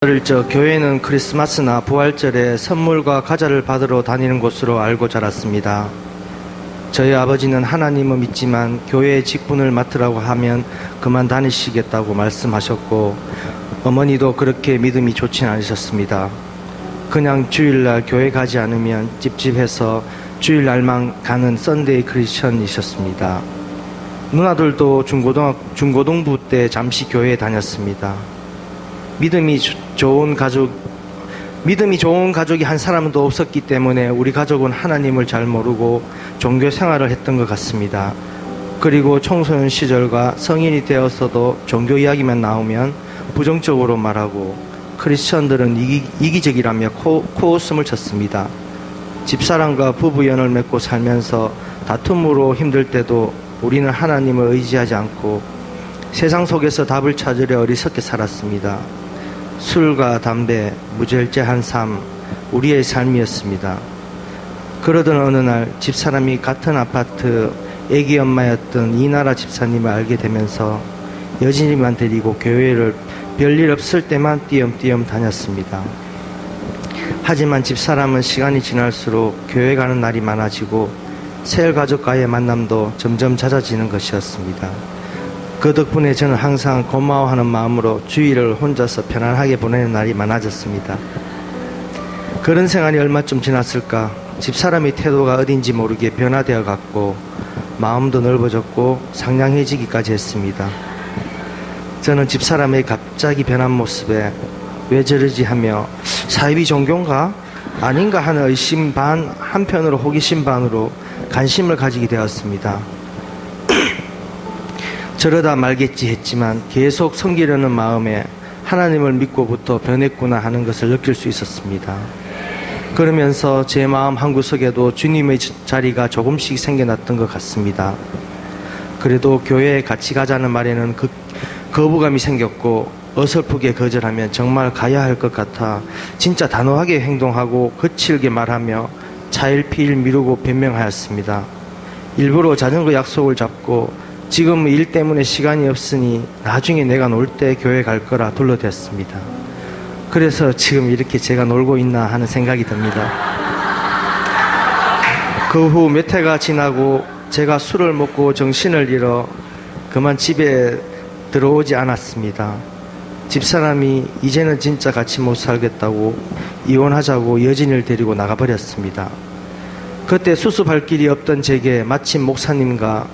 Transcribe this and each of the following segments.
어릴 적 교회는 크리스마스나 부활절에 선물과 과자를 받으러 다니는 곳으로 알고 자랐습니다. 저희 아버지는 하나님을 믿지만 교회의 직분을 맡으라고 하면 그만 다니시겠다고 말씀하셨고, 어머니도 그렇게 믿음이 좋진 않으셨습니다. 그냥 주일날 교회 가지 않으면 찝찝해서 주일날만 가는 썬데이 크리스천이셨습니다. 누나들도 중고등부 때 잠시 교회에 다녔습니다. 믿음이 좋은 가족이 한 사람도 없었기 때문에 우리 가족은 하나님을 잘 모르고 종교 생활을 했던 것 같습니다. 그리고 청소년 시절과 성인이 되어서도 종교 이야기만 나오면 부정적으로 말하고, 크리스천들은 이기적이라며 코웃음을 쳤습니다. 집사람과 부부연을 맺고 살면서 다툼으로 힘들 때도 우리는 하나님을 의지하지 않고 세상 속에서 답을 찾으려 어리석게 살았습니다. 술과 담배, 무절제한 삶, 우리의 삶이었습니다. 그러던 어느 날 집사람이 같은 아파트 애기 엄마였던 이나라 집사님을 알게 되면서 여진이만 데리고 교회를 별일 없을 때만 띄엄띄엄 다녔습니다. 하지만 집사람은 시간이 지날수록 교회 가는 날이 많아지고 세일 가족과의 만남도 점점 잦아지는 것이었습니다. 그 덕분에 저는 항상 고마워하는 마음으로 주일을 혼자서 편안하게 보내는 날이 많아졌습니다. 그런 생활이 얼마쯤 지났을까, 집사람의 태도가 어딘지 모르게 변화되어 갔고 마음도 넓어졌고 상냥해지기까지 했습니다. 저는 집사람의 갑자기 변한 모습에 왜 저러지 하며 사이비 종교인가? 아닌가 하는 의심 반, 한편으로 호기심 반으로 관심을 가지게 되었습니다. 저러다 말겠지 했지만 계속 섬기려는 마음에 하나님을 믿고부터 변했구나 하는 것을 느낄 수 있었습니다. 그러면서 제 마음 한구석에도 주님의 자리가 조금씩 생겨났던 것 같습니다. 그래도 교회에 같이 가자는 말에는 거부감이 생겼고, 어설프게 거절하면 정말 가야 할 것 같아 진짜 단호하게 행동하고 거칠게 말하며 차일피일 미루고 변명하였습니다. 일부러 자전거 약속을 잡고 지금 일 때문에 시간이 없으니 나중에 내가 놀 때 교회 갈 거라 둘러댔습니다. 그래서 지금 이렇게 제가 놀고 있나 하는 생각이 듭니다. 그 후 몇 해가 지나고 제가 술을 먹고 정신을 잃어 그만 집에 들어오지 않았습니다. 집사람이 이제는 진짜 같이 못 살겠다고 이혼하자고 여진을 데리고 나가버렸습니다. 그때 수습할 길이 없던 제게 마침 목사님과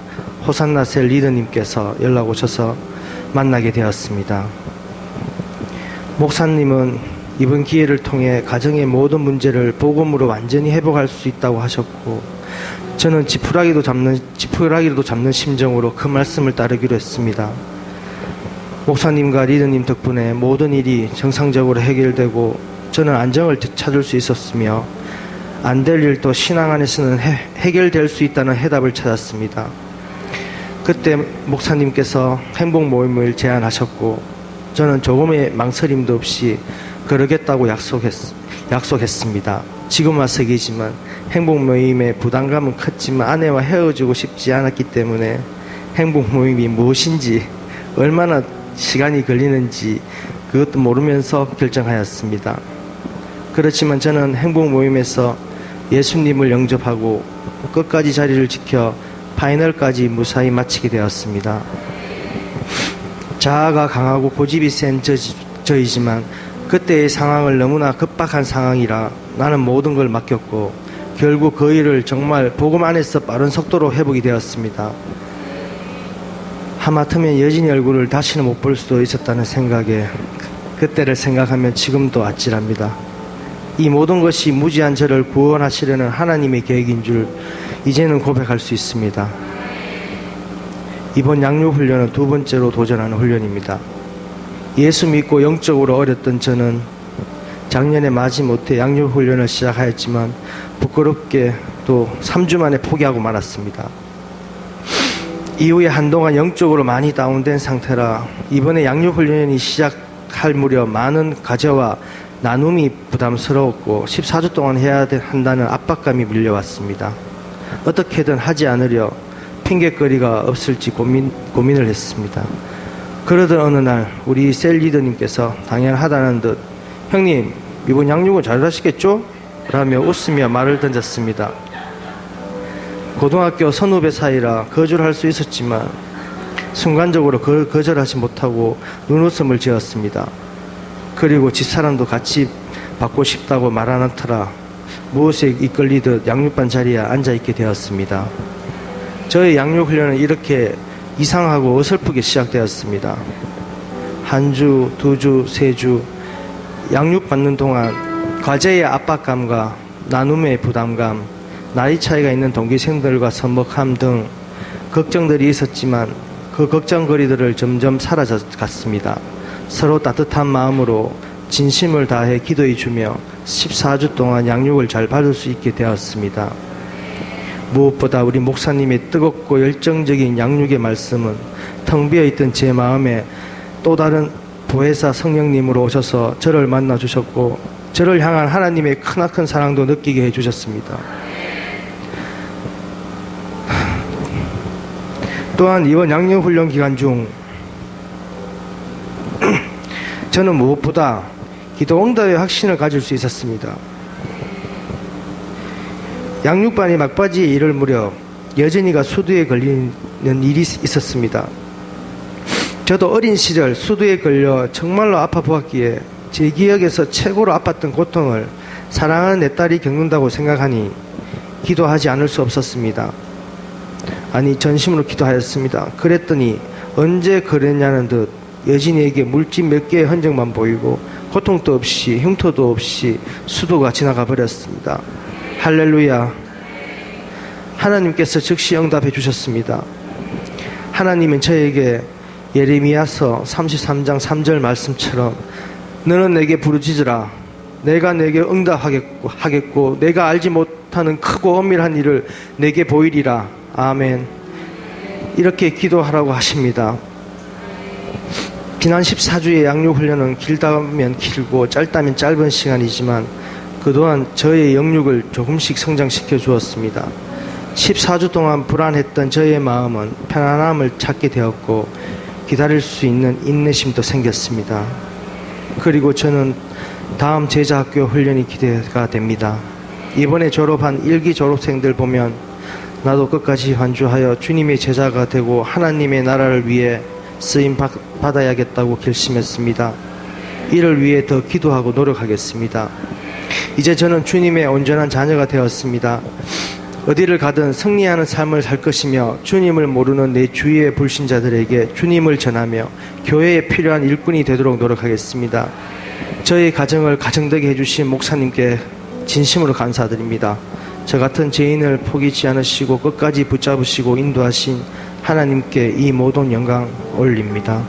호산나셀 리더님께서 연락 오셔서 만나게 되었습니다. 목사님은 이번 기회를 통해 가정의 모든 문제를 복음으로 완전히 회복할 수 있다고 하셨고, 저는 지푸라기도 잡는 심정으로 그 말씀을 따르기로 했습니다. 목사님과 리더님 덕분에 모든 일이 정상적으로 해결되고 저는 안정을 찾을 수 있었으며, 안 될 일도 신앙 안에서는 해결될 수 있다는 해답을 찾았습니다. 그때 목사님께서 행복 모임을 제안하셨고 저는 조금의 망설임도 없이 그러겠다고 약속했습니다. 지금 와서이지만 행복 모임의 부담감은 컸지만 아내와 헤어지고 싶지 않았기 때문에 행복 모임이 무엇인지, 얼마나 시간이 걸리는지 그것도 모르면서 결정하였습니다. 그렇지만 저는 행복 모임에서 예수님을 영접하고 끝까지 자리를 지켜 파이널까지 무사히 마치게 되었습니다. 자아가 강하고 고집이 센 저이지만 그때의 상황을 너무나 급박한 상황이라 나는 모든 걸 맡겼고 결국 그 일을 정말 복음 안에서 빠른 속도로 회복이 되었습니다. 하마터면 여진이 얼굴을 다시는 못 볼 수도 있었다는 생각에 그때를 생각하면 지금도 아찔합니다. 이 모든 것이 무지한 저를 구원하시려는 하나님의 계획인 줄 이제는 고백할 수 있습니다. 이번 양육훈련은 두 번째로 도전하는 훈련입니다. 예수 믿고 영적으로 어렸던 저는 작년에 마지못해 양육훈련을 시작하였지만 부끄럽게 또 3주 만에 포기하고 말았습니다. 이후에 한동안 영적으로 많이 다운된 상태라 이번에 양육훈련이 시작할 무렵 많은 과제와 나눔이 부담스러웠고 14주 동안 해야 한다는 압박감이 밀려왔습니다. 어떻게든 하지 않으려 핑계거리가 없을지 고민을 했습니다. 그러던 어느 날 우리 셀 리더님께서 당연하다는 듯 형님, 이번 양육은 잘하시겠죠? 라며 웃으며 말을 던졌습니다. 고등학교 선후배 사이라 거절할 수 있었지만 순간적으로 거절하지 못하고 눈웃음을 지었습니다. 그리고 집사람도 같이 받고 싶다고 말하는 터라 무엇에 이끌리듯 양육반 자리에 앉아있게 되었습니다. 저의 양육훈련은 이렇게 이상하고 어설프게 시작되었습니다. 한 주, 두 주, 세 주 양육받는 동안 과제의 압박감과 나눔의 부담감, 나이 차이가 있는 동기생들과 서먹함 등 걱정들이 있었지만 그 걱정거리들을 점점 사라져갔습니다. 서로 따뜻한 마음으로 진심을 다해 기도해 주며 14주 동안 양육을 잘 받을 수 있게 되었습니다. 무엇보다 우리 목사님의 뜨겁고 열정적인 양육의 말씀은 텅 비어있던 제 마음에 또 다른 보혜사 성령님으로 오셔서 저를 만나 주셨고 저를 향한 하나님의 크나큰 사랑도 느끼게 해주셨습니다. 또한 이번 양육훈련 기간 중 저는 무엇보다 기도 응답의 확신을 가질 수 있었습니다. 양육반이 막바지에 이를 무렵 여진이가 수두에 걸리는 일이 있었습니다. 저도 어린 시절 수두에 걸려 정말로 아파 보았기에 제 기억에서 최고로 아팠던 고통을 사랑하는 내 딸이 겪는다고 생각하니 기도하지 않을 수 없었습니다. 아니, 전심으로 기도하였습니다. 그랬더니 언제 그랬냐는 듯 여진이에게 물집 몇 개의 흔적만 보이고 고통도 없이 흉터도 없이 수도가 지나가 버렸습니다. 할렐루야. 하나님께서 즉시 응답해 주셨습니다. 하나님은 저에게 예레미야서 33장 3절 말씀처럼 너는 내게 부르짖으라. 내가 내게 응답하겠고 내가 알지 못하는 크고 엄밀한 일을 내게 보이리라. 아멘. 이렇게 기도하라고 하십니다. 지난 14주의 양육훈련은 길다면 길고 짧다면 짧은 시간이지만 그동안 저의 영육을 조금씩 성장시켜 주었습니다. 14주 동안 불안했던 저의 마음은 편안함을 찾게 되었고 기다릴 수 있는 인내심도 생겼습니다. 그리고 저는 다음 제자학교 훈련이 기대가 됩니다. 이번에 졸업한 1기 졸업생들 보면 나도 끝까지 완주하여 주님의 제자가 되고 하나님의 나라를 위해 쓰임 받아야겠다고 결심했습니다. 이를 위해 더 기도하고 노력하겠습니다. 이제 저는 주님의 온전한 자녀가 되었습니다. 어디를 가든 승리하는 삶을 살 것이며 주님을 모르는 내 주위의 불신자들에게 주님을 전하며 교회에 필요한 일꾼이 되도록 노력하겠습니다. 저의 가정을 가정되게 해주신 목사님께 진심으로 감사드립니다. 저 같은 죄인을 포기치 않으시고 끝까지 붙잡으시고 인도하신 하나님께 이 모든 영광 올립니다.